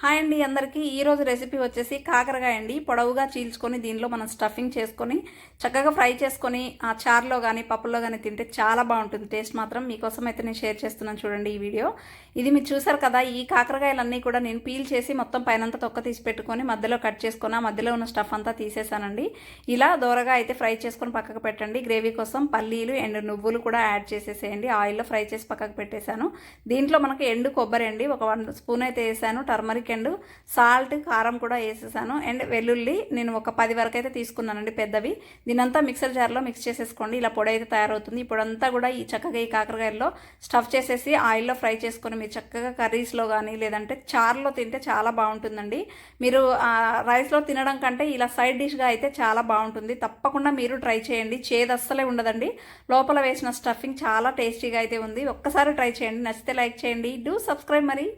Hi అండి అందరికీ ఈరోజు రెసిపీ వచ్చేసి కాకరకాయ అండి. పొడవుగా చీల్చుకొని దీనిలో మనం స్టఫింగ్ చేసుకొని చక్కగా ఫ్రై చేసుకొని ఆ చారులో కానీ పప్పులో కానీ తింటే చాలా బాగుంటుంది. టేస్ట్ మాత్రం మీకోసం అయితే నేను షేర్ చేస్తున్నాను, చూడండి ఈ వీడియో. ఇది మీరు చూసారు కదా, ఈ కాకరకాయలన్నీ కూడా నేను పీల్ చేసి మొత్తం పైనంతా తొక్క తీసి పెట్టుకొని మధ్యలో కట్ చేసుకొని ఆ మధ్యలో ఉన్న స్టఫ్ అంతా తీసేసానండి. ఇలా దూరగా అయితే ఫ్రై చేసుకొని పక్కకు పెట్టండి. గ్రేవీ కోసం పల్లీలు ఎండు నువ్వులు కూడా యాడ్ చేసేసేయండి. ఆయిల్లో ఫ్రై చేసి పక్కకు పెట్టేశాను. దీంట్లో మనకు ఎండు కొబ్బరి అండి ఒక 1 స్పూన్ అయితే వేసాను. టర్మరిక్ అండ్ సాల్ట్ కారం కూడా వేసేసాను. అండ్ వెల్లుల్లి నేను ఒక 10 వరకు అయితే తీసుకున్నానండి పెద్దవి. దీనంతా మిక్సర్ జార్లో మిక్స్ చేసేసుకోండి. ఇలా పొడి అయితే తయారవుతుంది. ఇప్పుడంతా కూడా ఈ చక్కగా ఈ కాకరకాయల్లో స్టఫ్ చేసేసి ఆయిల్లో ఫ్రై చేసుకొని మీరు చక్కగా కర్రీస్లో కానీ లేదంటే చారులో తింటే చాలా బాగుంటుందండి. మీరు రైస్లో తినడం కంటే ఇలా సైడ్ డిష్గా అయితే చాలా బాగుంటుంది. తప్పకుండా మీరు ట్రై చేయండి. చేదు అస్సలే ఉండదండి. లోపల వేసిన స్టఫింగ్ చాలా టేస్టీగా అయితే ఉంది. ఒక్కసారి ట్రై చేయండి. నచ్చితే లైక్ చేయండి. డూ సబ్స్క్రైబ్ మరి.